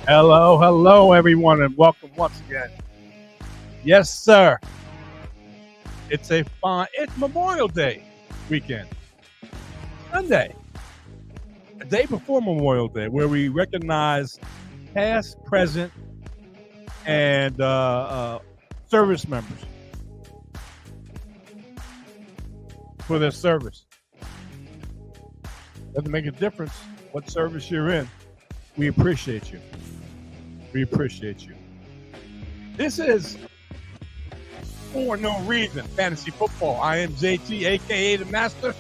Hello, hello, everyone, and welcome once again. Yes, sir. It's Memorial Day weekend, Sunday, a day before Memorial Day, where we recognize past, present, and service members for their service. Doesn't make a difference what service you're in. We appreciate you. We appreciate you. This is For No Reason Fantasy Football. I am JT, aka the Master.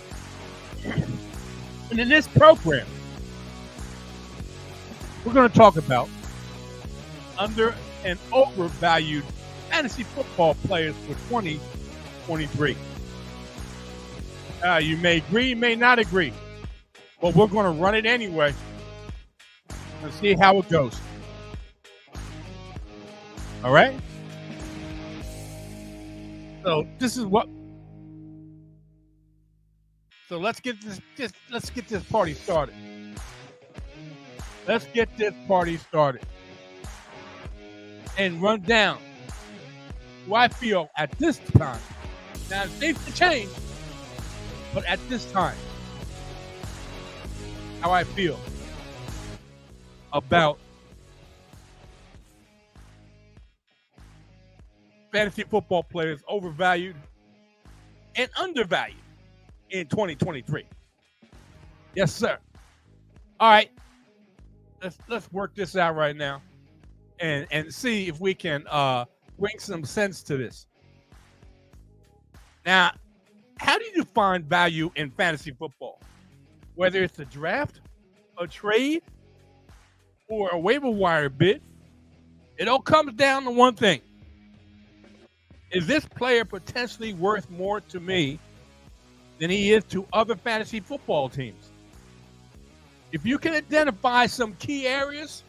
And in this program, we're going to talk about under and overvalued fantasy football players for 2023. You may agree, you may not agree, but we're going to run it anyway and see how it goes. All right? So this is what. So let's get this party started. Let's get this party started and run down who I feel at this time. Now things can change, but at this time, how I feel about fantasy football players overvalued and undervalued in 2023. Yes, sir. All right. Let's work this out right now and see if we can bring some sense to this. Now, how do you define value in fantasy football? Whether it's a draft, a trade, or a waiver wire bid, it all comes down to one thing. Is this player potentially worth more to me than he is to other fantasy football teams? If you can identify some key areas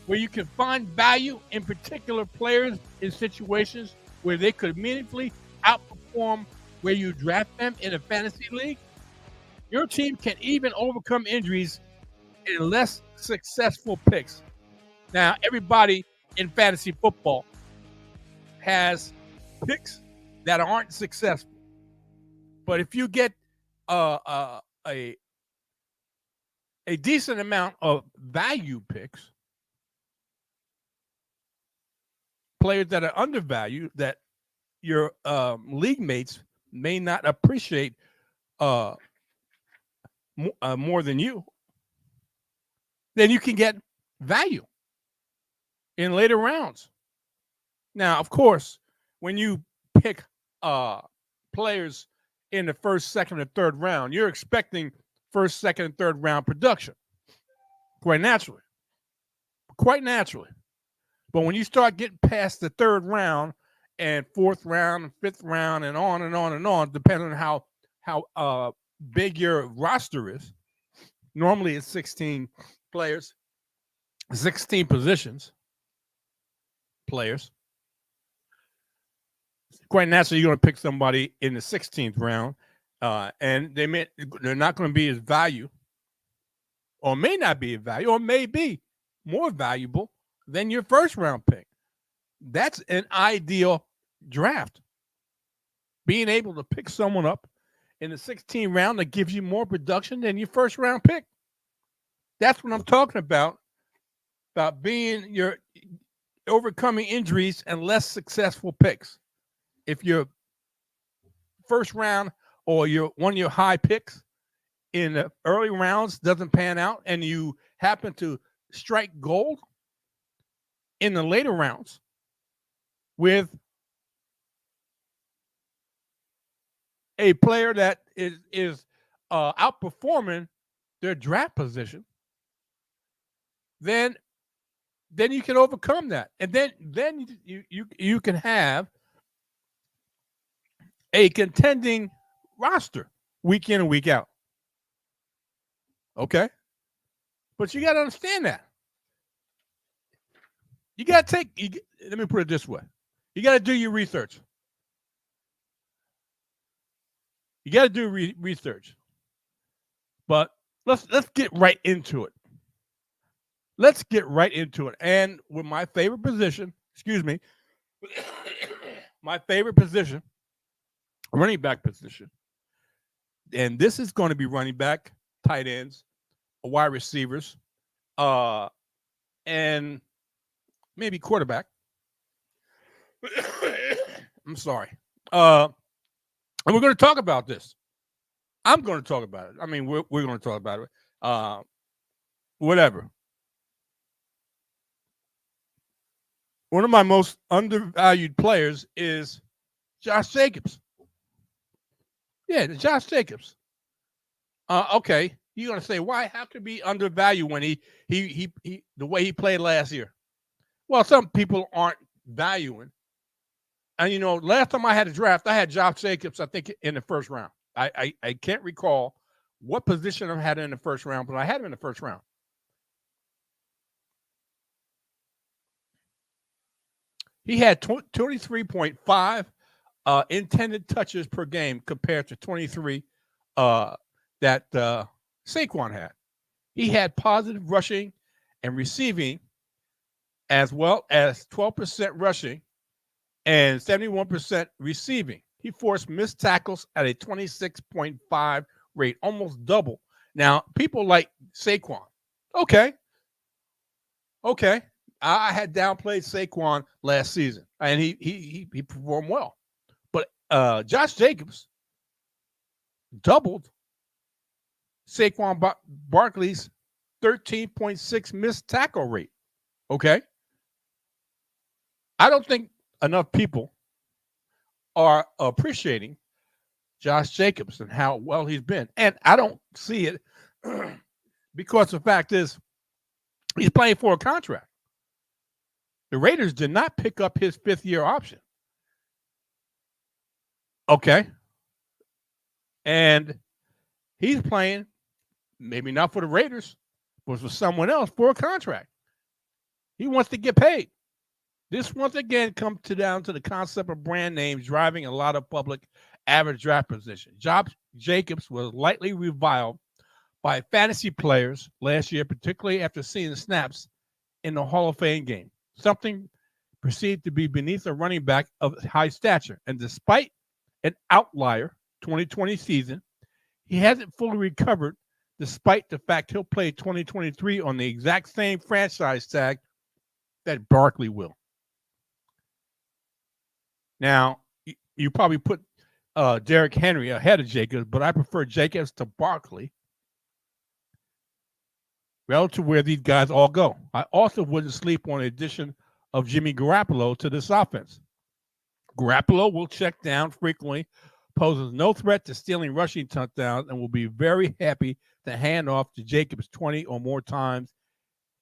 where you can find value in particular players in situations where they could meaningfully outperform where you draft them in a fantasy league, your team can even overcome injuries in less successful picks. Now, everybody in fantasy football has picks that aren't successful. But if you get a decent amount of value picks, players that are undervalued, that your league mates may not appreciate more than you, then you can get value in later rounds. Now, of course, when you pick players in the first, second, or third round, you're expecting first, second, and third round production. Quite naturally. But when you start getting past the third round and fourth round and fifth round and on and on and on, depending on how big your roster is, normally it's 16 players, 16 positions, players. Quite naturally, you're going to pick somebody in the 16th round, and they're not going to be as value, or may not be as value, or may be more valuable than your first round pick. That's an ideal draft. Being able to pick someone up in the 16th round that gives you more production than your first round pick. That's what I'm talking about being your overcoming injuries and less successful picks. If your first round or one of your high picks in the early rounds doesn't pan out and you happen to strike gold in the later rounds with a player that is outperforming their draft position, then you can overcome that. And then you can have a contending roster week in and week out. Okay? But you got to understand that. You got to let me put it this way. You got to do your research. You got to do research. But let's get right into it. let's get right into it. And with my favorite position, excuse me, my favorite position, running back position. And this is going to be running back, tight ends, wide receivers, uh, and maybe quarterback. I'm sorry. And we're going to talk about this. I'm going to talk about it. I mean, we're going to talk about it. Whatever. One of my most undervalued players is Josh Jacobs. Yeah, Josh Jacobs. Okay, you're going to say, why? How could be undervalued when he the way he played last year? Well, some people aren't valuing. And last time I had a draft, I had Josh Jacobs, I think, in the first round. I can't recall what position I had in the first round, but I had him in the first round. He had 23.5 intended touches per game compared to 23 that Saquon had. He had positive rushing and receiving, as well as 12% rushing and 71% receiving. He forced missed tackles at a 26.5 rate, almost double. Now, people like Saquon. Okay. I had downplayed Saquon last season, and he performed well. But Josh Jacobs doubled Saquon Barkley's 13.6 missed tackle rate. Okay. I don't think enough people are appreciating Josh Jacobs and how well he's been. And I don't see it because the fact is he's playing for a contract. The Raiders did not pick up his fifth-year option. Okay. And he's playing, maybe not for the Raiders, but for someone else for a contract. He wants to get paid. This once again comes down to the concept of brand names driving a lot of public average draft position. Josh Jacobs was lightly reviled by fantasy players last year, particularly after seeing the snaps in the Hall of Fame game, something perceived to be beneath a running back of high stature. And despite an outlier 2020 season, he hasn't fully recovered, despite the fact he'll play 2023 on the exact same franchise tag that Barkley will. Now, you probably put Derrick Henry ahead of Jacobs, but I prefer Jacobs to Barkley relative to where these guys all go. I also wouldn't sleep on the addition of Jimmy Garoppolo to this offense. Garoppolo will check down frequently, poses no threat to stealing rushing touchdowns, and will be very happy to hand off to Jacobs 20 or more times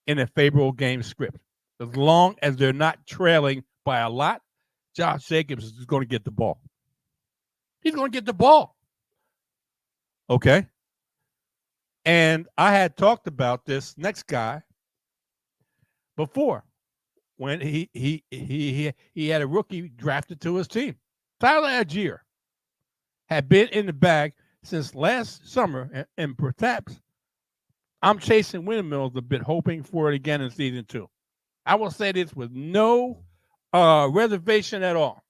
in a favorable game script. As long as they're not trailing by a lot, Josh Jacobs is going to get the ball. He's going to get the ball. Okay. And I had talked about this next guy before when he had a rookie drafted to his team. Tyler Algier had been in the bag since last summer, and perhaps I'm chasing windmills a bit, hoping for it again in season 2. I will say this with no reservation at all.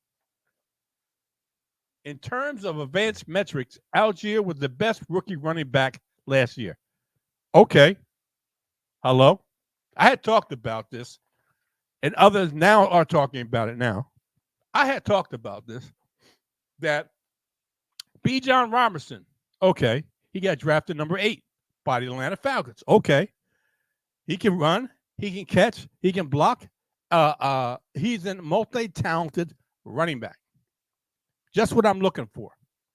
In terms of advanced metrics, Algier was the best rookie running back last year. Okay. Hello? I had talked about this, and others now are talking about it now. I had talked about this, that B. John Robinson, okay, he got drafted number 8 by the Atlanta Falcons. Okay. He can run, he can catch, he can block. He's a multi-talented running back. Just what I'm looking for.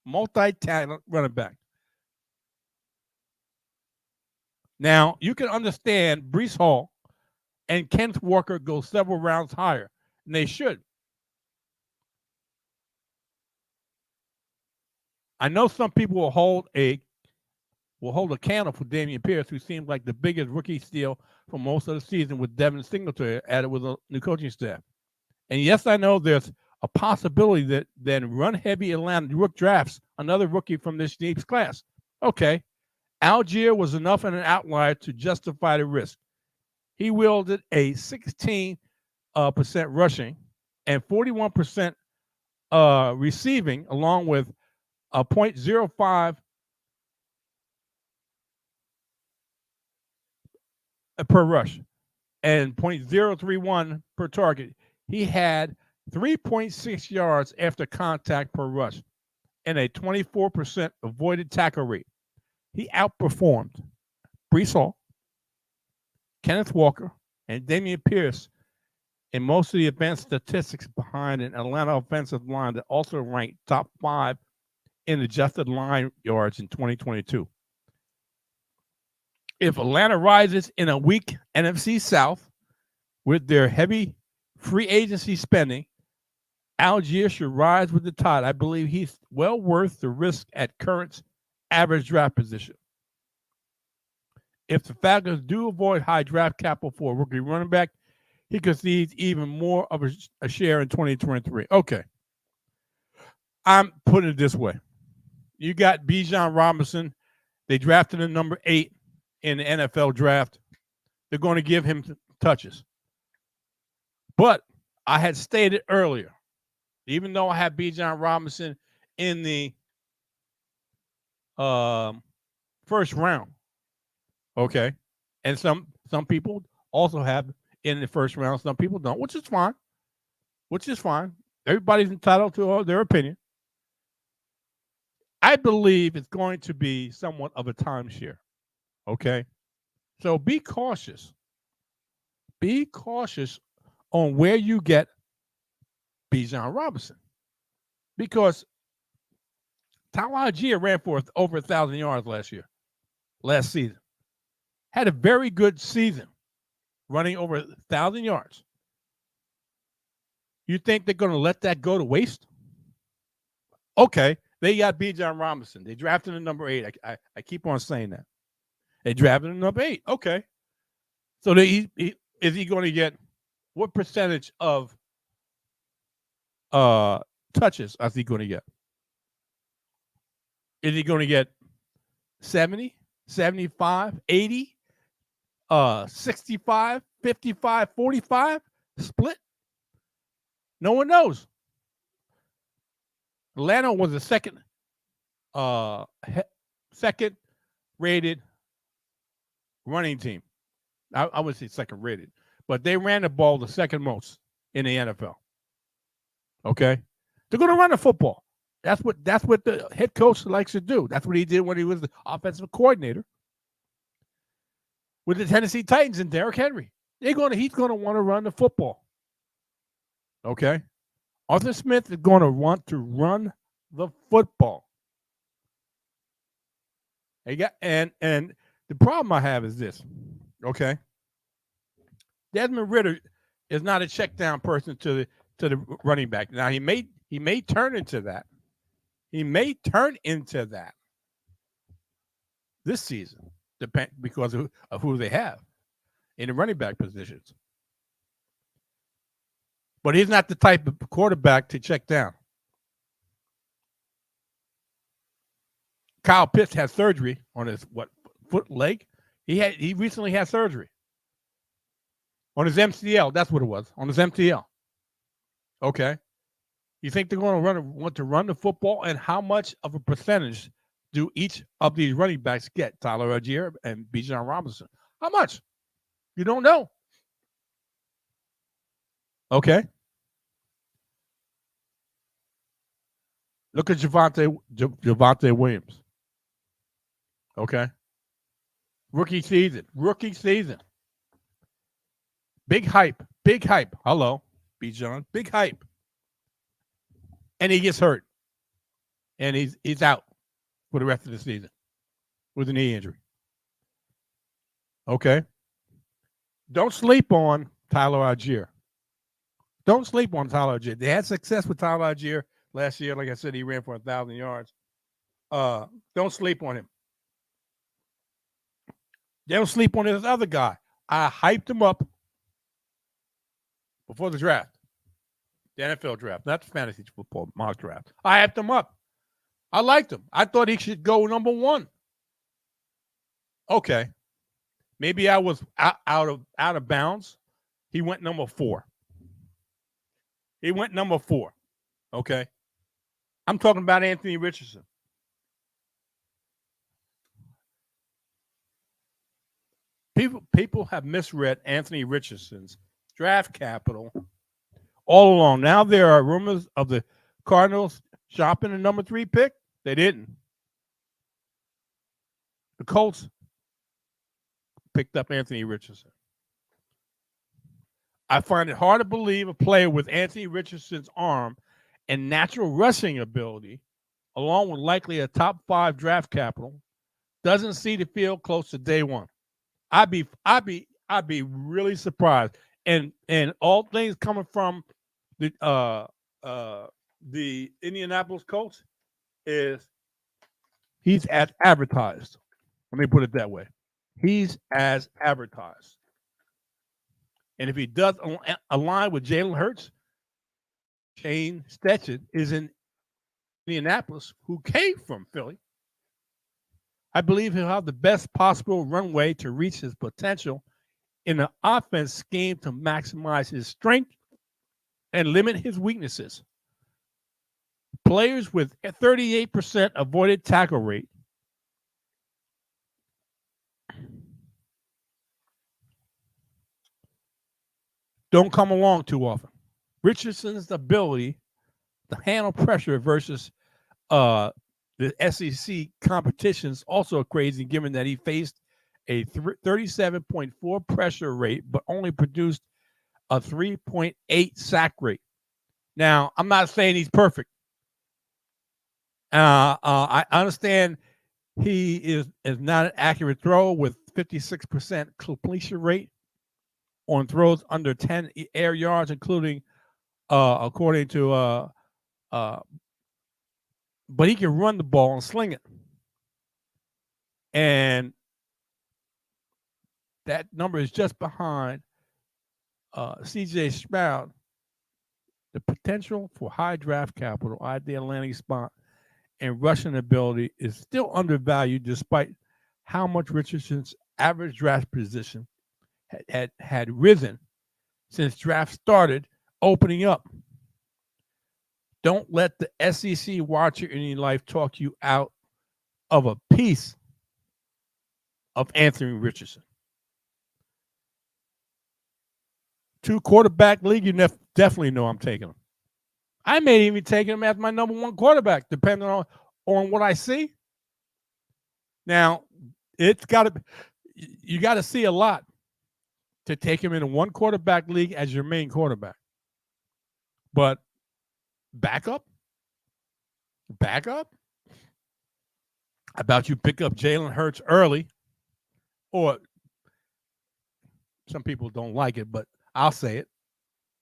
Multi-talent running back. Now, you can understand Breece Hall and Kenneth Walker go several rounds higher, and they should. I know some people will hold a candle for Dameon Pierce, who seemed like the biggest rookie steal for most of the season, with Devin Singletary added with a new coaching staff. And yes, I know there's a possibility that then run-heavy Atlanta rook drafts another rookie from this deep class. Okay. Algier was enough of an outlier to justify the risk. He wielded a 16% rushing and 41% receiving, along with a .05 per rush and .031 per target. He had 3.6 yards after contact per rush and a 24% avoided tackle rate. He outperformed Breece Hall, Kenneth Walker, and Dameon Pierce in most of the advanced statistics behind an Atlanta offensive line that also ranked top 5 in adjusted line yards in 2022. If Atlanta rises in a weak NFC South with their heavy free agency spending, Algier should rise with the tide. I believe he's well worth the risk at current average draft position. If the Falcons do avoid high draft capital for a rookie running back, he could see even more of a share in 2023. Okay. I'm putting it this way. You got Bijan Robinson. They drafted him number 8 in the NFL draft. They're going to give him touches. But I had stated earlier, even though I have Bijan Robinson in the first round, okay, and some people also have in the first round, some people don't, which is fine. Everybody's entitled to their opinion. I believe it's going to be somewhat of a timeshare, okay? So be cautious. Be cautious on where you get Bijan Robinson, because Tyler Algier ran for over 1,000 yards last season. Had a very good season, running over 1,000 yards. You think they're going to let that go to waste? Okay, they got Bijan Robinson. They drafted him number 8. I keep on saying that. They drafted him number 8. Okay. So is he going to get what percentage of touches is he going to get? Is he going to get 70, 75, 80, 65, 55, 45 split? No one knows. Atlanta was the second rated running team. I would say second rated, but they ran the ball the second most in the NFL. Okay, they're going to run the football. That's what the head coach likes to do. That's what he did when he was the offensive coordinator with the Tennessee Titans and Derrick Henry. He's going to want to run the football. Okay, Arthur Smith is going to want to run the football. And the problem I have is this. Okay, Desmond Ridder is not a check down person to the running back. Now he may turn into that. He may turn into that this season, because of who they have in the running back positions. But he's not the type of quarterback to check down. Kyle Pitts had surgery on his leg. He recently had surgery on his MCL. That's what it was, on his MCL. Okay. You think they're going to want to run the football, and how much of a percentage do each of these running backs get? Tyler Algier and Bijan Robinson. How much? You don't know. Okay. Look at Javonte Williams. Okay. Rookie season. Big hype. Hello, Bijan. Big hype. And he gets hurt. And he's out for the rest of the season with a knee injury. Okay. Don't sleep on Tyler Algier. They had success with Tyler Algier last year. Like I said, he ran for 1,000 yards. Don't sleep on him. Don't sleep on this other guy. I hyped him up before the draft. The NFL draft, not the fantasy football mock draft. I hyped him up. I liked him. I thought he should go number 1. Okay. Maybe I was out of bounds. He went number 4. He went number 4. Okay. I'm talking about Anthony Richardson. People have misread Anthony Richardson's draft capital all along. Now there are rumors of the Cardinals shopping the number 3 pick. They didn't. The Colts picked up Anthony Richardson. I find it hard to believe a player with Anthony Richardson's arm and natural rushing ability, along with likely a top 5 draft capital, doesn't see the field close to day one. I'd be really surprised. And all things coming from the Indianapolis Colts is he's as advertised. Let me put it that way. He's as advertised. And if he does align with Jalen Hurts, Shane Stetson is in Indianapolis, who came from Philly. I believe he'll have the best possible runway to reach his potential in an offense scheme to maximize his strength and limit his weaknesses. Players with a 38% avoided tackle rate don't come along too often. Richardson's ability to handle pressure versus the SEC competition is also crazy, given that he faced a 37.4 pressure rate, but only produced a 3.8 sack rate. Now, I'm not saying he's perfect. I understand he is not an accurate thrower with 56% completion rate on throws under 10 air yards, including, according to, but he can run the ball and sling it. And that number is just behind C.J. Stroud. The potential for high draft capital at the landing spot and rushing ability is still undervalued, despite how much Richardson's average draft position had risen since draft started opening up. Don't let the SEC watcher in your life talk you out of a piece of Anthony Richardson. 2 quarterback league, you definitely know I'm taking him. I may even take him as my number 1 quarterback, depending on what I see. Now, you got to see a lot to take him in a 1 quarterback league as your main quarterback. But backup? How about you pick up Jalen Hurts early? Or some people don't like it, but I'll say it.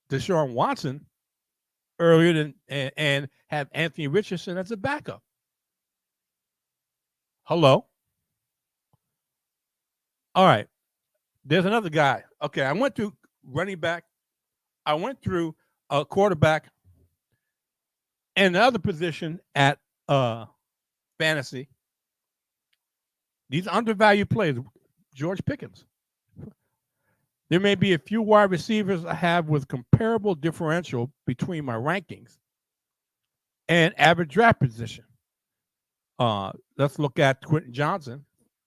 Deshaun Watson earlier and have Anthony Richardson as a backup. Hello? All right. There's another guy. Okay, I went through running back. I went through a quarterback and the other position at fantasy. These undervalued players, George Pickens. There may be a few wide receivers I have with comparable differential between my rankings and average draft position. Let's look at Quentin Johnson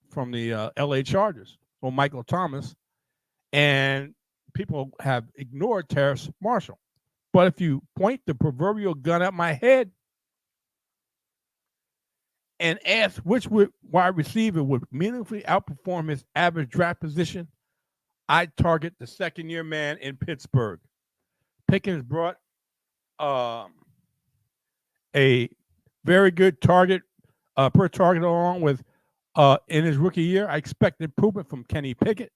from the LA Chargers or Michael Thomas. And people have ignored Terrace Marshall. But if you point the proverbial gun at my head and ask which wide receiver would meaningfully outperform his average draft position, I'd target the second-year man in Pittsburgh. Pickens brought a very good target per target along with in his rookie year. I expect improvement from Kenny Pickett,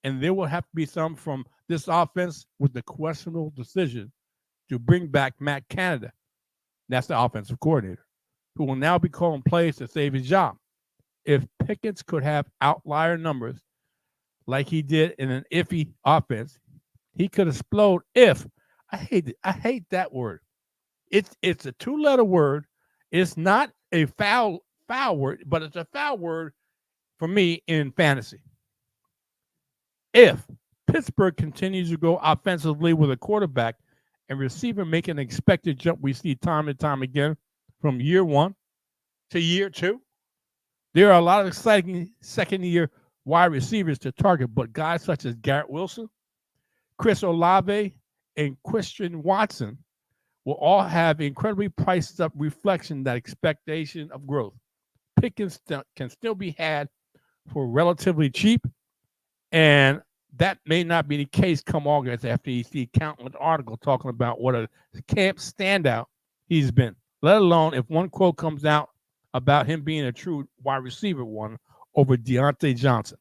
and there will have to be some from this offense with the questionable decision to bring back Matt Canada. That's the offensive coordinator, who will now be calling plays to save his job. If Pickens could have outlier numbers like he did in an iffy offense, he could explode if I hate that word. It's a 2-letter word. It's not a foul word, but it's a foul word for me in fantasy. If Pittsburgh continues to go offensively with a quarterback and receiver making an expected jump we see time and time again from year one to year two, there are a lot of exciting second-year wide receivers to target, but guys such as Garrett Wilson, Chris Olave, and Christian Watson will all have incredibly priced up reflection that expectation of growth. Pickens can still be had for relatively cheap, and that may not be the case come August after you see countless articles talking about what a camp standout he's been, let alone if one quote comes out about him being a true wide receiver one over Deontay Johnson.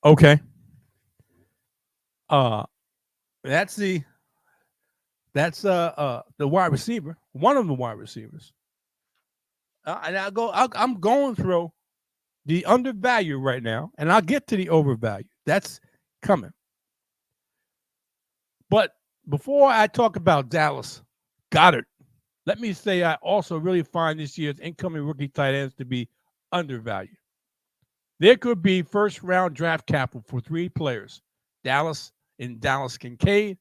Okay. That's the wide receiver, one of the wide receivers. And I'm going through the undervalued right now, and I'll get to the overvalued. That's coming. But before I talk about Dallas Goedert, let me say I also really find this year's incoming rookie tight ends to be undervalued. There could be first-round draft capital for three players, Dallas Kincaid,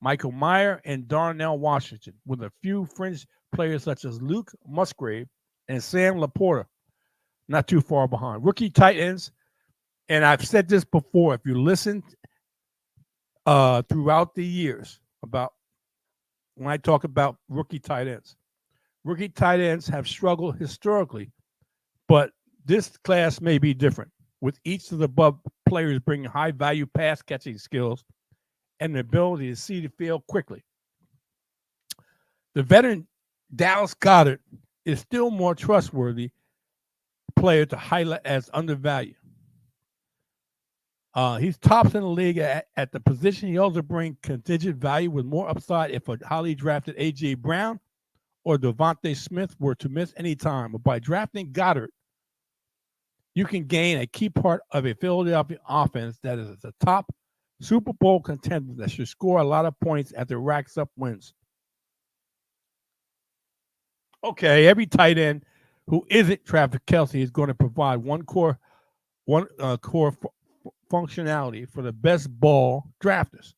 Michael Mayer, and Darnell Washington, with a few fringe players such as Luke Musgrave and Sam Laporta not too far behind. Rookie tight ends, and I've said this before, if you listen throughout the years about when I talk about rookie tight ends have struggled historically, but this class may be different, with each of the above players bringing high-value pass-catching skills and the ability to see the field quickly. The veteran Dallas Goedert is still more trustworthy player to highlight as undervalued. He's tops in the league at the position. He also brings contingent value with more upside if a highly drafted A.J. Brown or Devontae Smith were to miss any time. But by drafting Goedert, you can gain a key part of a Philadelphia offense that is the top Super Bowl contender that should score a lot of points as it racks up wins. Okay, every tight end who isn't Travis Kelce is going to provide one core functionality for the best ball drafters.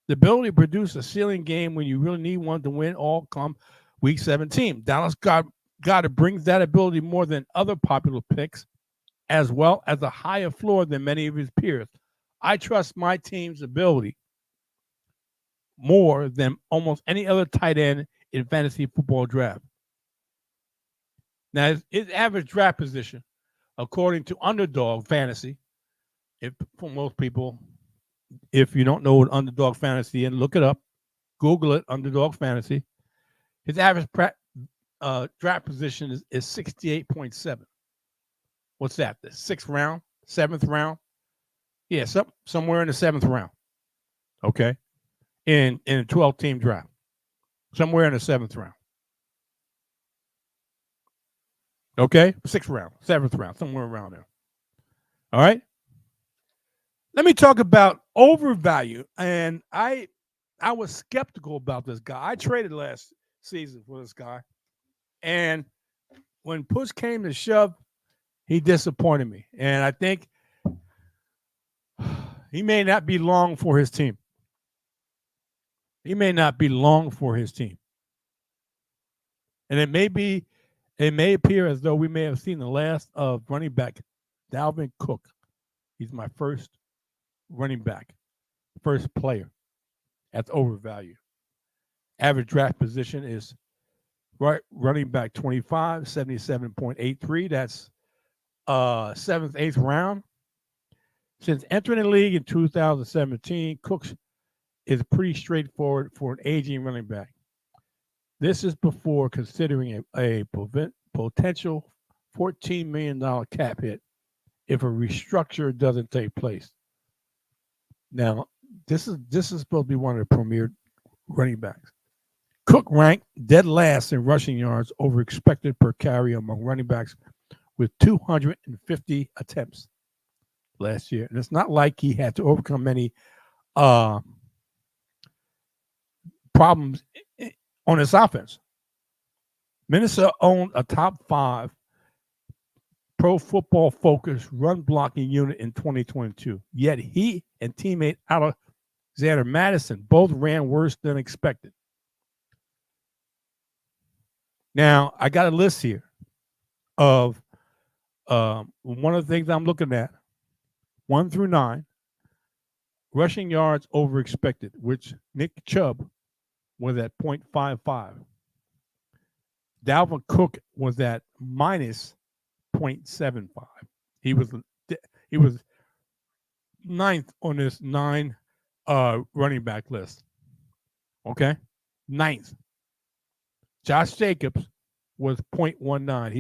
The ability to produce a ceiling game when you really need one to win all come week 17. Dallas Goedert brings that ability more than other popular picks, as well as a higher floor than many of his peers. I trust my team's ability more than almost any other tight end in fantasy football draft. Now, his average draft position, according to Underdog Fantasy, for most people, if you don't know what Underdog Fantasy is, look it up, Google it, Underdog Fantasy. His average draft position is 68.7. What's that? The 6th round, 7th round? Yeah, somewhere in the 7th round. Okay, in a 12-team draft, somewhere in the 7th round. Okay, 6th round, 7th round, somewhere around there. All right. Let me talk about overvalue. And I was skeptical about this guy. I traded last season for this guy, and when push came to shove, he disappointed me. And I think he may not be long for his team. He may not be long for his team. And it may appear as though we may have seen the last of running back Dalvin Cook. He's my first running back, first player at the overvalue. Average draft position is running back 25, 77.83. That's 7th, 8th round. Since entering the league in 2017, Cook is pretty straightforward for an aging running back. This is before considering a potential $14 million cap hit if a restructure doesn't take place. Now, this is supposed to be one of the premier running backs. Cook ranked dead last in rushing yards over expected per carry among running backs with 250 attempts last year. And it's not like he had to overcome many problems on his offense. Minnesota owned a top 5 Pro Football Focus run blocking unit in 2022. Yet he and teammate Alexander Madison both ran worse than expected. Now, I got a list here of one of the things I'm looking at, 1 through 9, rushing yards over expected, which Nick Chubb was at 0.55. Dalvin Cook was at minus 0.75. He was ninth on this 9 running back list. Okay, ninth. Josh Jacobs was 0.19.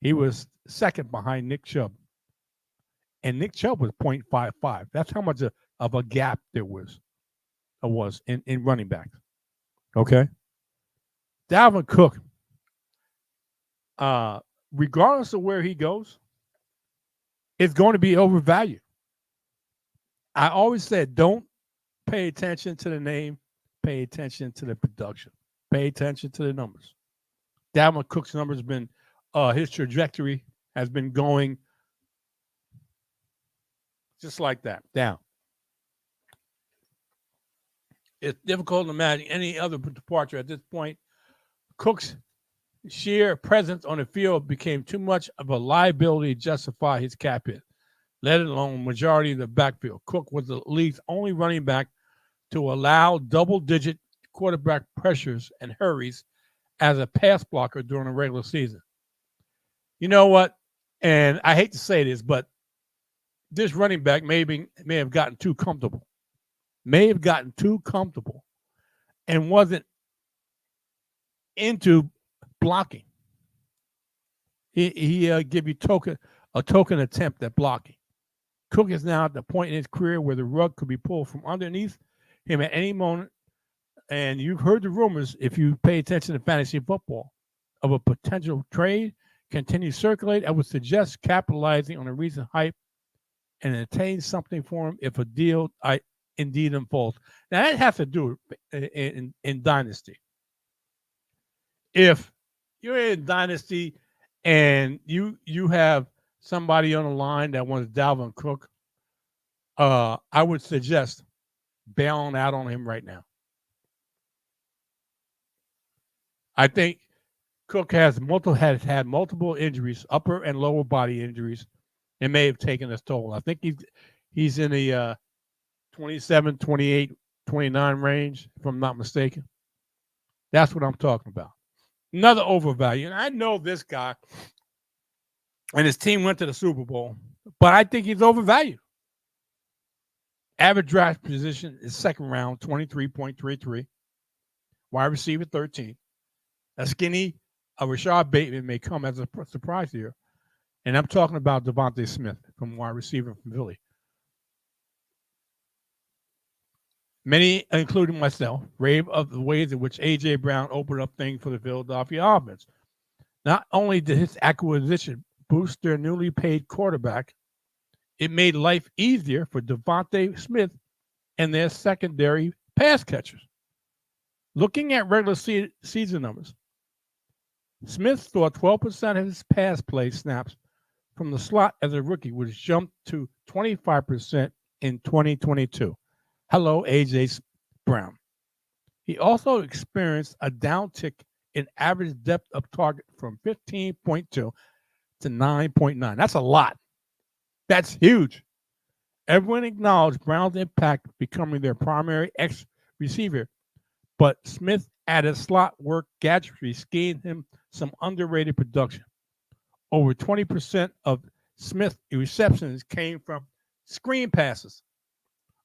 He was second behind Nick Chubb, and Nick Chubb was 0.55. That's how much of a gap there was in running backs. Okay, Dalvin Cook, regardless of where he goes, is going to be overvalued. I always said, don't pay attention to the name, pay attention to the production, pay attention to the numbers. Dalvin Cook's numbers have been, his trajectory has been going just like that, down. It's difficult to imagine any other departure at this point. Cook's sheer presence on the field became too much of a liability to justify his cap hit, let alone majority of the backfield. Cook was the league's only running back to allow double-digit quarterback pressures and hurries as a pass blocker during the regular season. You know what? And I hate to say this, but this running back may have gotten too comfortable. And wasn't into blocking. He give you a token attempt at blocking. Cook is now at the point in his career where the rug could be pulled from underneath him at any moment. And you've heard the rumors, if you pay attention to fantasy football, of a potential trade continue to circulate. I would suggest capitalizing on the recent hype and attain something for him if a deal indeed unfolds. Now, that has to do in Dynasty. If you're in Dynasty and you have somebody on the line that wants Dalvin Cook, I would suggest bailing out on him right now. I think Cook has had multiple injuries, upper and lower body injuries, and may have taken its toll. I think he's in the 27, 28, 29 range, if I'm not mistaken. That's what I'm talking about. Another overvalue. And I know this guy and his team went to the Super Bowl, but I think he's overvalued. Average draft position is second round, 23.33. Wide receiver, 13. A skinny Rashad Bateman may come as a surprise here. And I'm talking about Devontae Smith from wide receiver from Philly. Many, including myself, rave of the ways in which A.J. Brown opened up things for the Philadelphia offense. Not only did his acquisition boost their newly paid quarterback, it made life easier for Devontae Smith and their secondary pass catchers. Looking at regular season numbers, Smith saw 12% of his pass play snaps from the slot as a rookie, which jumped to 25% in 2022. Hello, A.J. Brown. He also experienced a downtick in average depth of target from 15.2 to 9.9. That's a lot. That's huge. Everyone acknowledged Brown's impact becoming their primary X receiver, but Smith added slot work gadgetry, gained him some underrated production. Over 20% of Smith's receptions came from screen passes.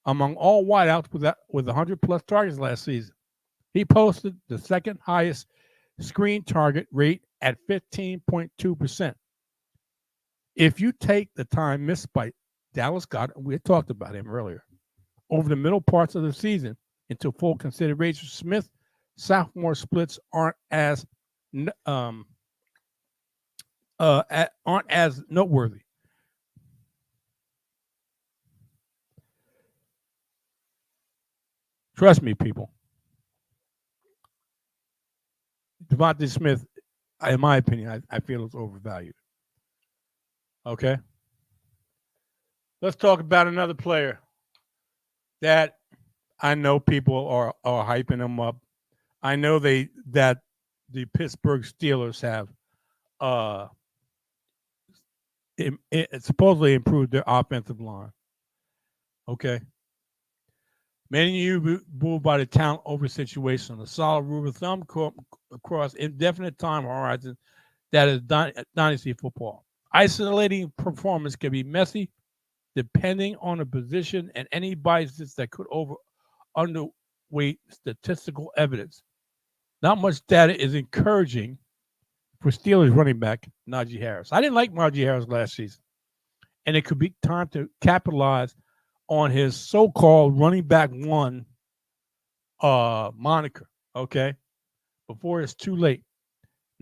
Among all wideouts with 100-plus targets last season, he posted the second highest screen target rate at 15.2%. If you take the time missed by Dallas Goedert, we had talked about him earlier, over the middle parts of the season into full consideration, Smith's sophomore splits aren't as noteworthy. Trust me, people. Devontae Smith, in my opinion, I feel is overvalued. Okay. Let's talk about another player that I know people are hyping him up. I know that the Pittsburgh Steelers have uh supposedly improved their offensive line. Okay. Many of you moved by the talent over situation, a solid rule of thumb across indefinite time horizon that is dynasty football. Isolating performance can be messy depending on the position and any biases that could underweight statistical evidence. Not much data is encouraging for Steelers running back Najee Harris. I didn't like Najee Harris last season, and it could be time to capitalize on his so-called running back one moniker. Okay, before it's too late.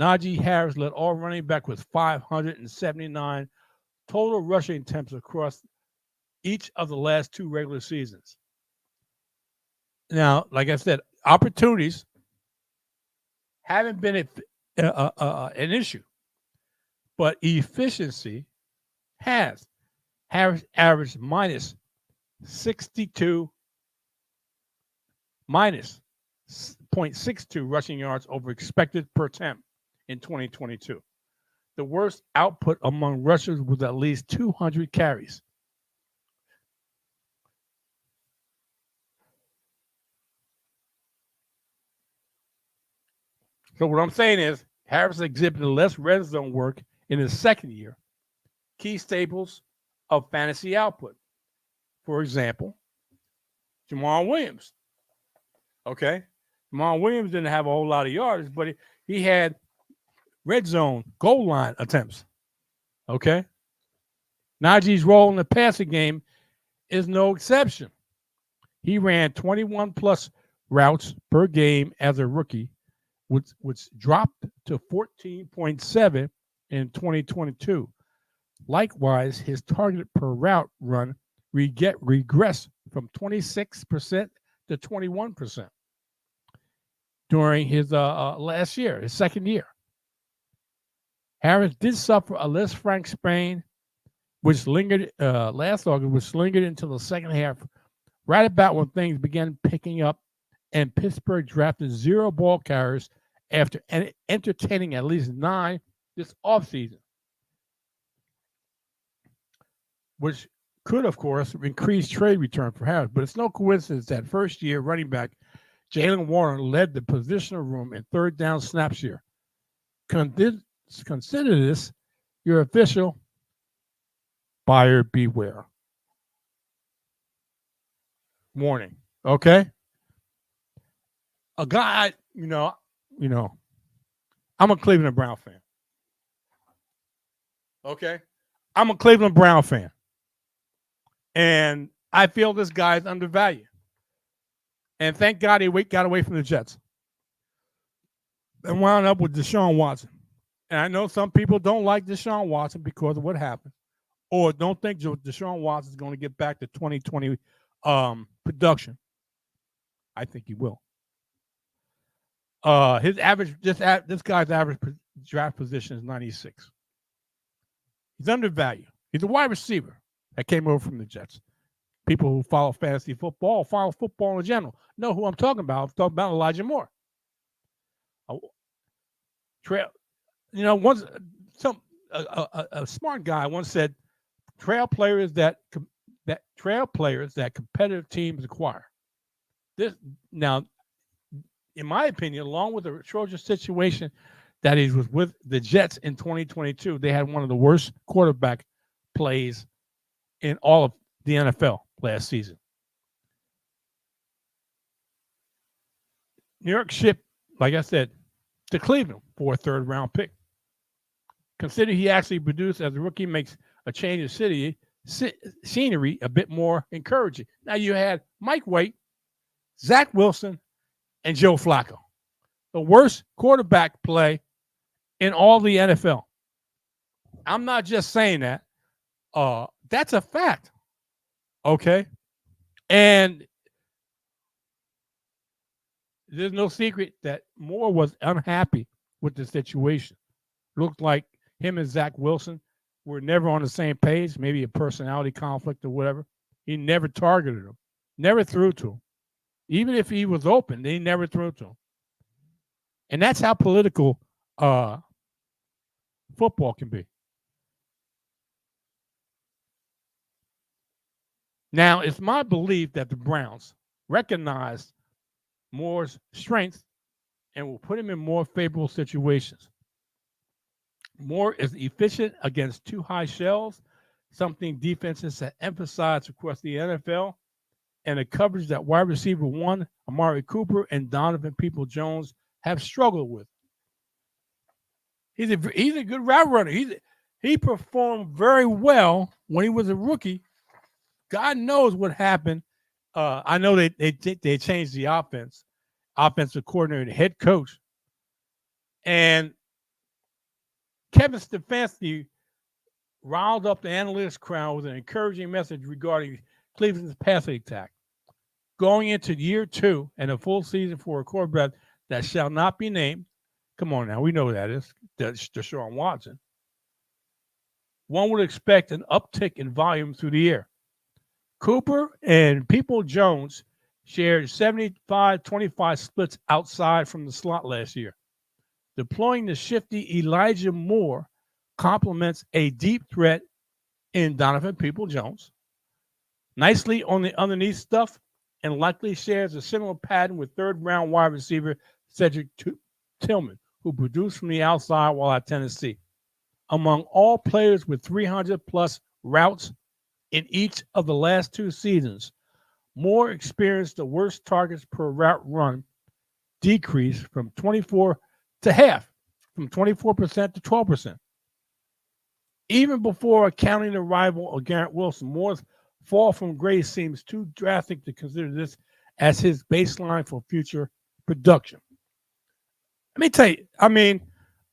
Najee Harris led all running back with 579 total rushing attempts across each of the last two regular seasons. Now, like I said, opportunities haven't been an issue, but efficiency has. Harris averaged minus 62, minus 0.62 rushing yards over expected per attempt in 2022. The worst output among rushers was at least 200 carries. So what I'm saying is Harris exhibited less red zone work in his second year. Key staples of fantasy output. For example, Jamal Williams. Okay. Jamal Williams didn't have a whole lot of yards, but he had red zone, goal line attempts. Okay. Najee's role in the passing game is no exception. He ran 21 plus routes per game as a rookie, which dropped to 14.7 in 2022. Likewise, his target per route run regressed from 26% to 21% during his last year, his second year. Harris did suffer a Les Frank sprain, which lingered last August, which lingered until the second half, right about when things began picking up, and Pittsburgh drafted 0 ball carriers after entertaining at least 9 this offseason, which could, of course, increase trade return for Harris. But it's no coincidence that first-year running back Jalen Warren led the positional room in third down snap share. Consider this your official buyer beware warning. Okay, a guy, I'm a Cleveland Brown fan. Okay, I'm a Cleveland Brown fan, and I feel this guy is undervalued. And thank God he got away from the Jets and wound up with Deshaun Watson. And I know some people don't like Deshaun Watson because of what happened, or don't think Deshaun Watson is going to get back to 2020 production. I think he will. His average, this guy's average draft position is 96. He's undervalued. He's a wide receiver that came over from the Jets. People who follow fantasy football, follow football in general, know who I'm talking about. I'm talking about Elijah Moore. Once a smart guy once said, trail players that competitive teams acquire. This now, in my opinion, along with the atrocious situation that he was with the Jets in 2022, they had one of the worst quarterback plays in all of the NFL last season. New York shipped, like I said, to Cleveland for a third-round pick. Consider he actually produced as a rookie, makes a change of scenery a bit more encouraging. Now you had Mike White, Zach Wilson, and Joe Flacco. The worst quarterback play in all the NFL. I'm not just saying that. That's a fact. Okay? And there's no secret that Moore was unhappy with the situation. Looked like him and Zach Wilson were never on the same page, maybe a personality conflict or whatever. He never targeted him, never threw to him. Even if he was open, they never threw to him. And that's how political football can be. Now, it's my belief that the Browns recognize Moore's strength and will put him in more favorable situations. Moore is efficient against two high shells, something defenses have emphasized across the NFL, and the coverage that wide receiver one, Amari Cooper, and Donovan Peoples-Jones have struggled with. He's a good route runner. He performed very well when he was a rookie. God knows what happened. I know they changed the offensive coordinator, head coach, and Kevin Stefanski riled up the analytics crowd with an encouraging message regarding Cleveland's passing attack. Going into year 2 and a full season for a quarterback that shall not be named. Come on now, we know that is Deshaun Watson. One would expect an uptick in volume through the year. Cooper and Peoples-Jones shared 75-25 splits outside from the slot last year. Deploying the shifty Elijah Moore complements a deep threat in Donovan Peoples-Jones. Nicely on the underneath stuff, and likely shares a similar pattern with third-round wide receiver Cedric Tillman, who produced from the outside while at Tennessee. Among all players with 300-plus routes in each of the last 2 seasons, Moore experienced the worst targets per route run decrease from 24 to half, from 24% to 12%. Even before accounting the rival of Garrett Wilson, Moore's fall from grace seems too drastic to consider this as his baseline for future production. Let me tell you, I mean,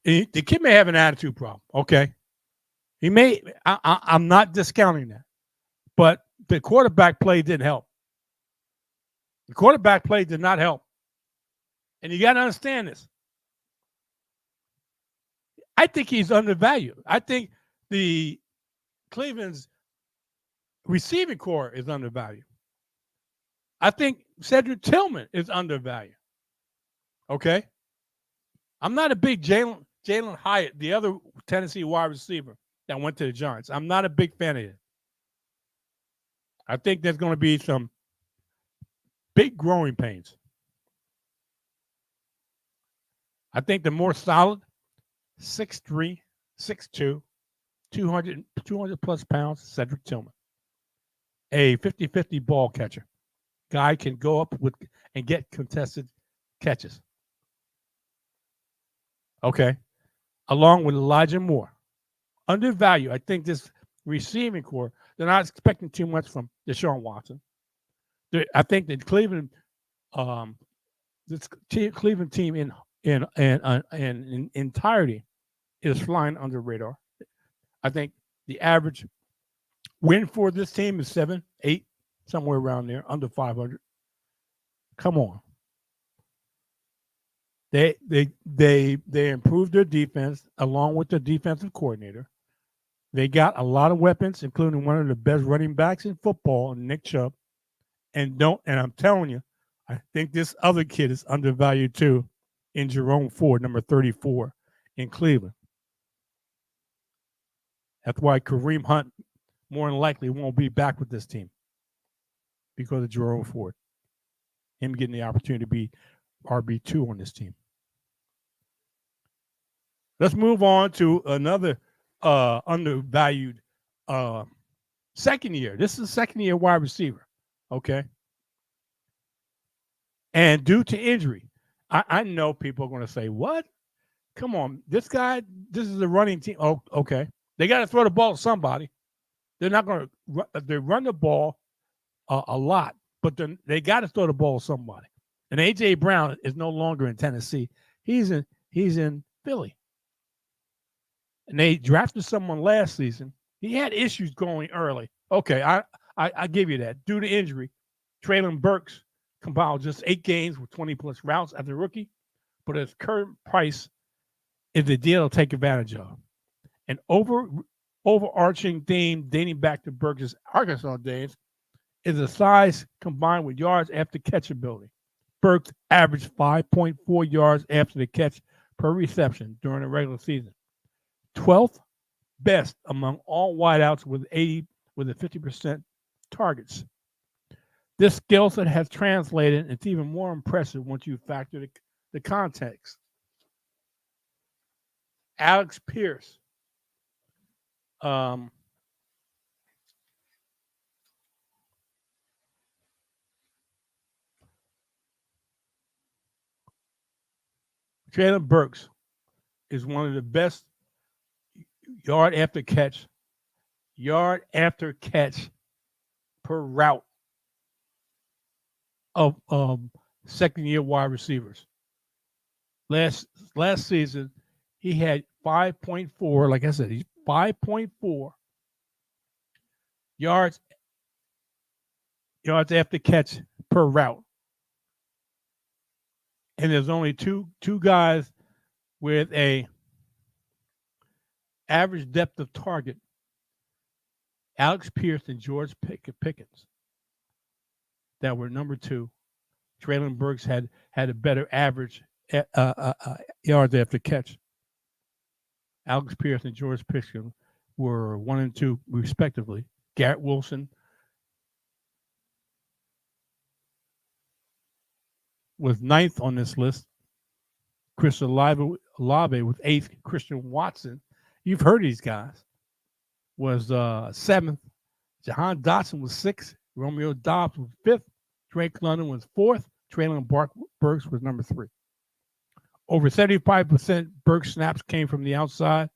the kid may have an attitude problem, okay? He may, I'm not discounting that, but the quarterback play didn't help. The quarterback play did not help. And you got to understand this. I think he's undervalued. I think the Cleveland's receiving core is undervalued. I think Cedric Tillman is undervalued. Okay? I'm not a big Jalen Hyatt, the other Tennessee wide receiver that went to the Giants. I'm not a big fan of it. I think there's going to be some big growing pains. I think the more solid, 6'3", 6'2", 200 plus pounds, Cedric Tillman. A 50-50 ball catcher. Guy can go up with and get contested catches. Okay. Along with Elijah Moore. Undervalued. I think this receiving core, they're not expecting too much from Deshaun Watson. I think that Cleveland team in entirety is flying under the radar. I think the average win for this team is 7, 8, somewhere around there, under 500. Come on. They improved their defense along with the defensive coordinator. They got a lot of weapons, including one of the best running backs in football, Nick Chubb. And I'm telling you, I think this other kid is undervalued too, in Jerome Ford, number 34 in Cleveland. That's why Kareem Hunt more than likely won't be back with this team because of Jerome Ford. Him getting the opportunity to be RB2 on this team. Let's move on to another undervalued second year. This is a second year wide receiver. Okay. And due to injury, I know people are going to say, what? Come on. This is a running team. Oh, okay. They got to throw the ball to somebody. They're not going to they run the ball a lot, but then they got to throw the ball to somebody. And A.J. Brown is no longer in Tennessee. He's in Philly. And they drafted someone last season. He had issues going early. Okay, I give you that. Due to injury, Traylon Burks compiled just 8 games with 20-plus routes as a rookie, but his current price is the deal to take advantage of. An overarching theme dating back to Burks' Arkansas days is the size combined with yards after catch ability. Burks averaged 5.4 yards after the catch per reception during the regular season, 12th best among all wideouts with a 50% targets. This skill set has translated. It's even more impressive once you factor the context. Alex Pierce, Traylon Burks is one of the best yard after catch per route of second year wide receivers. Last season, he had 5.4. Like I said, he's 5.4 yards after catch per route, and there's only two guys with a average depth of target: Alex Pierce and George Pickens, that were number two. Traylon Burks had a better average yards after catch. Alex Pierce and George Pickens were 1 and 2 respectively. Garrett Wilson was 9th on this list. Chris Olave was 8th. Christian Watson, you've heard these guys, was 7th. Jahan Dotson was 6th. Romeo Dobbs was 5th. Drake London was 4th. Traylon Burks was number 3. Over 75% Burks snaps came from the outside.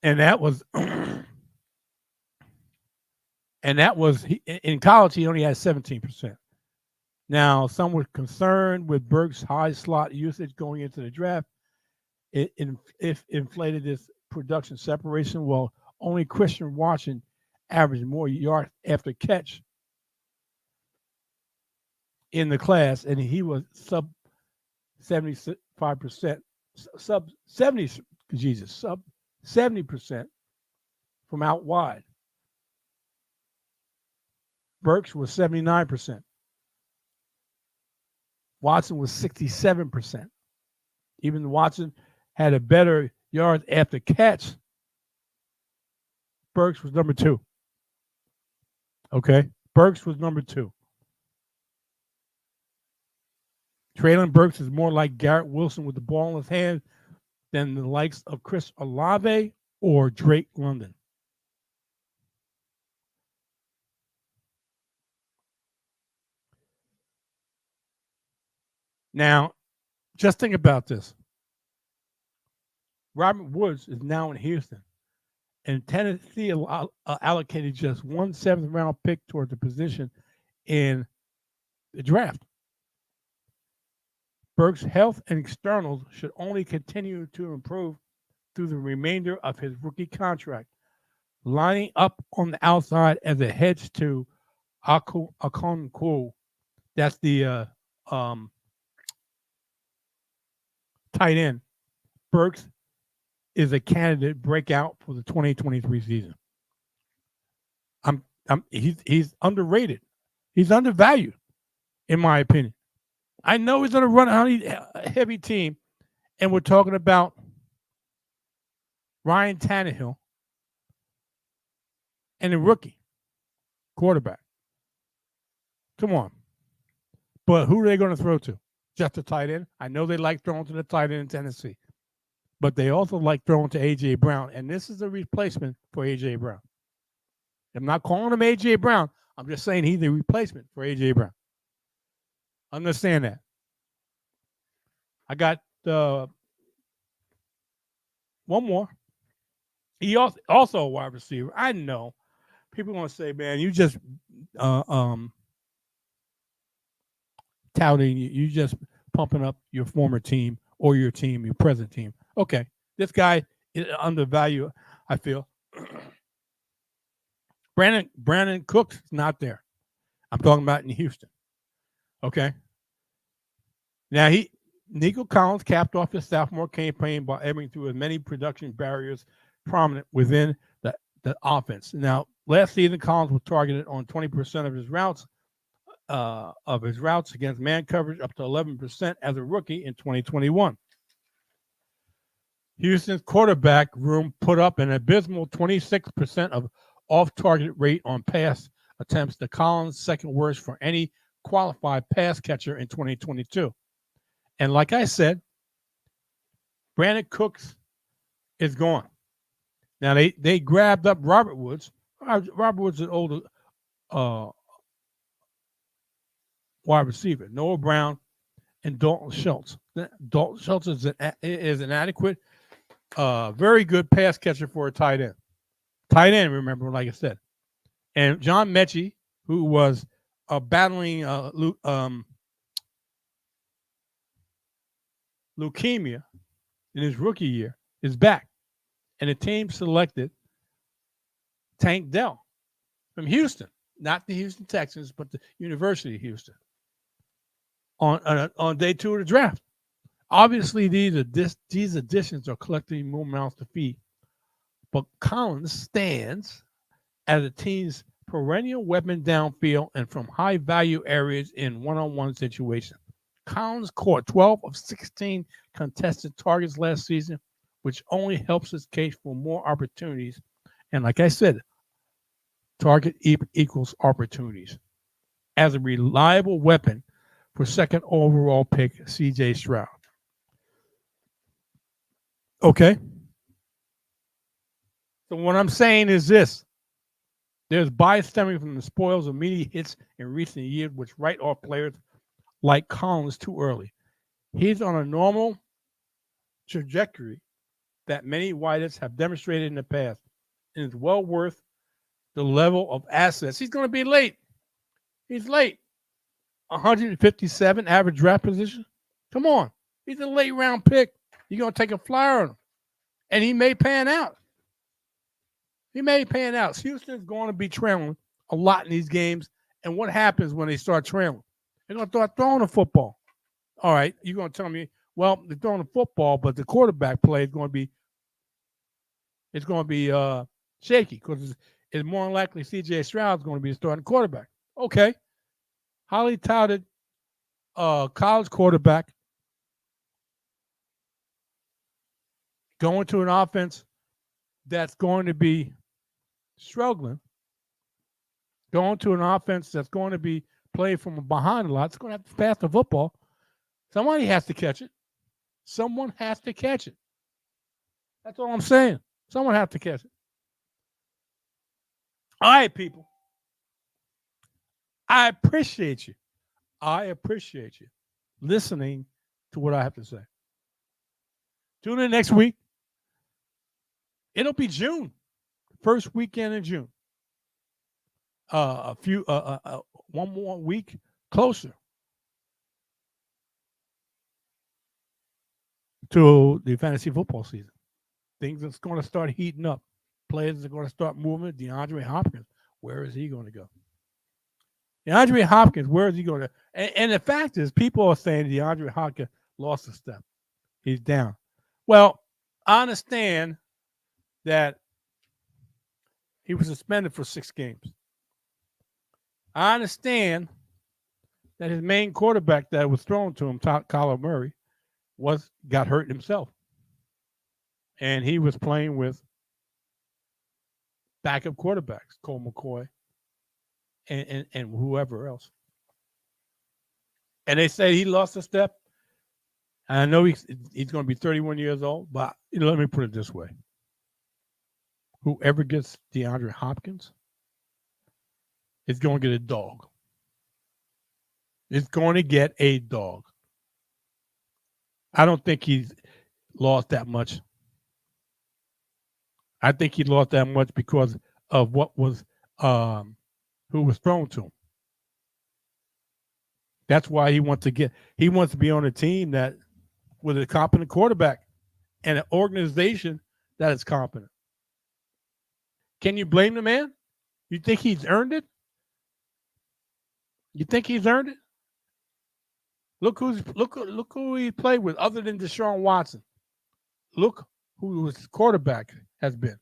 And that was in college, he only had 17%. Now, some were concerned with Burks' high slot usage going into the draft. It inflated this production separation. Well, only Christian Watson averaged more yards after catch in the class, and he was sub 75%, sub 70% from out wide. Burks was 79%. Watson was 67%. Even Watson had a better yards after catch. Burks was number 2. Okay? Burks was number 2. Traylon Burks is more like Garrett Wilson with the ball in his hand than the likes of Chris Olave or Drake London. Now, just think about this. Robert Woods is now in Houston, and Tennessee allocated just 1 7th-round pick toward the position in the draft. Burks' health and externals should only continue to improve through the remainder of his rookie contract, lining up on the outside as a hedge to Okonkwo. That's the tight end. Burks is a candidate breakout for the 2023 season. He's underrated. He's undervalued, in my opinion. I know he's going to run a heavy team, and we're talking about Ryan Tannehill and a rookie quarterback. Come on. But who are they going to throw to? Just a tight end? I know they like throwing to the tight end in Tennessee, but they also like throwing to A.J. Brown, and this is a replacement for A.J. Brown. I'm not calling him A.J. Brown. I'm just saying he's a replacement for A.J. Brown. Understand that. I got one more. He also a wide receiver. I know people are going to say, man, you just touting, you just pumping up your former team or your present team. Okay, this guy is undervalued, I feel. Brandon Cooks is not there. I'm talking about in Houston. Okay. Now Nico Collins capped off his sophomore campaign by aiming through as many production barriers prominent within the offense. Now, last season, Collins was targeted on 20% of his routes against man coverage, up to 11% as a rookie in 2021. Houston's quarterback room put up an abysmal 26% of off-target rate on pass attempts, the Collins' second worst for any qualified pass catcher in 2022. And like I said, Brandon Cooks is gone. Now, they grabbed up Robert Woods. Robert Woods is an older wide receiver. Noah Brown and Dalton Schultz. Dalton Schultz is an adequate, very good pass catcher for a tight end. Tight end, remember, like I said. And John Mechie, who was battling leukemia in his rookie year, is back. And the team selected Tank Dell from Houston, not the Houston Texans, but the University of Houston, on day 2 of the draft. Obviously, these additions are collecting more mouths to feed, but Collins stands as a team's perennial weapon downfield and from high-value areas in one-on-one situations. Collins caught 12 of 16 contested targets last season, which only helps his case for more opportunities. And like I said, target equals opportunities. As a reliable weapon for second overall pick, C.J. Stroud. Okay? So what I'm saying is this. There's bias stemming from the spoils of media hits in recent years, which write off players like Collins too early. He's on a normal trajectory that many wideouts have demonstrated in the past, and is well worth the level of assets. He's going to be late. He's late. 157 average draft position. Come on. He's a late round pick. You're going to take a flyer on him. And he may pan out. Houston's going to be trailing a lot in these games. And what happens when they start trailing? They're going to start throwing the football. All right, you're going to tell me, well, they're throwing the football, but the quarterback play is going to be shaky because it's more than likely C.J. Stroud is going to be the starting quarterback. Okay. Highly touted college quarterback going to an offense that's going to be struggling, going to an offense that's going to be playing from behind a lot. It's going to have to pass the football. Somebody has to catch it. Someone has to catch it. That's all I'm saying. Someone has to catch it. All right, people. I appreciate you. Listening to what I have to say. Tune in next week. It'll be June. First weekend in June. One more week closer to the fantasy football season. Things are going to start heating up. Players are going to start moving. DeAndre Hopkins, where is he going to go? DeAndre Hopkins, where is he going to? And the fact is, people are saying DeAndre Hopkins lost a step. He's down. Well, I understand that he was suspended for 6 games. I understand that his main quarterback that was thrown to him, Kyler Murray, got hurt himself. And he was playing with backup quarterbacks, Colt McCoy and whoever else. And they say he lost a step. And I know he's going to be 31 years old, but let me put it this way. Whoever gets DeAndre Hopkins is going to get a dog. It's going to get a dog. I don't think he's lost that much. I think he lost that much because of what was who was thrown to him. That's why he wants to be on a team that with a competent quarterback and an organization that is competent. Can you blame the man? You think he's earned it? Look who he played with other than Deshaun Watson. Look who was quarterback has been.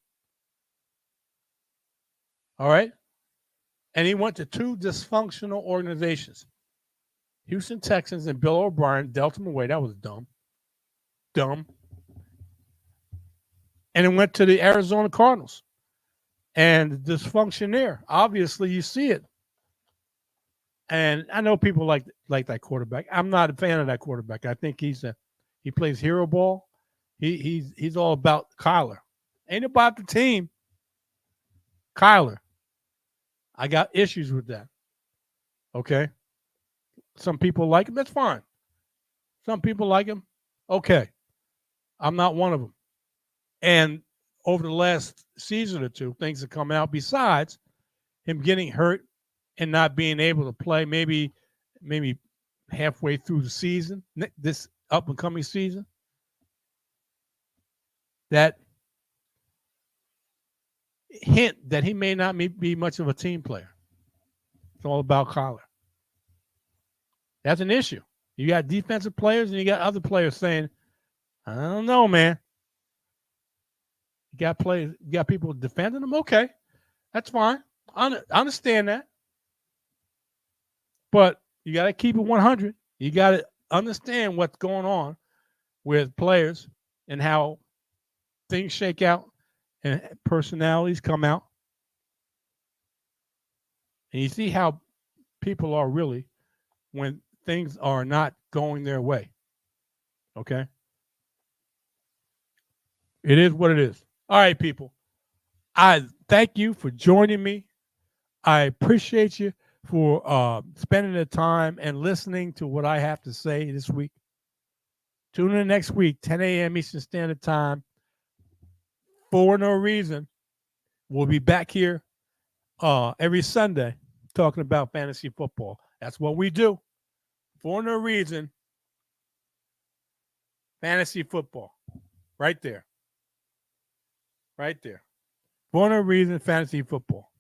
All right? And he went to two dysfunctional organizations. Houston Texans and Bill O'Brien dealt him away. That was dumb. Dumb. And it went to the Arizona Cardinals. And the dysfunction there. Obviously, you see it. And I know people like that quarterback. I'm not a fan of that quarterback. I think he plays hero ball. He's all about Kyler. Ain't about the team. Kyler. I got issues with that. Okay. Some people like him. That's fine. Some people like him. Okay. I'm not one of them. And over the last season or two, things have come out besides him getting hurt and not being able to play maybe halfway through the season, this up and coming season, that hint that he may not be much of a team player. It's all about Kyler. That's an issue. You got defensive players and you got other players saying, I don't know, man. You got people defending them. Okay, that's fine. I understand that. But you got to keep it 100. You got to understand what's going on with players and how things shake out and personalities come out. And you see how people are really when things are not going their way. Okay? It is what it is. All right, people. I thank you for joining me. I appreciate you for spending the time and listening to what I have to say this week. Tune in next week, 10 a.m. Eastern Standard Time. For No Reason. We'll be back here every Sunday talking about fantasy football. That's what we do. For No Reason. Fantasy football. Right there. Right there. For No Reason, fantasy football.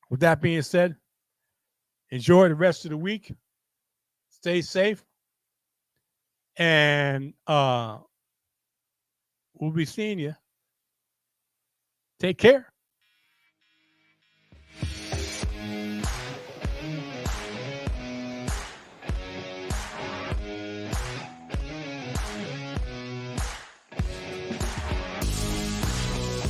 With that being said, enjoy the rest of the week. Stay safe. And we'll be seeing you. Take care.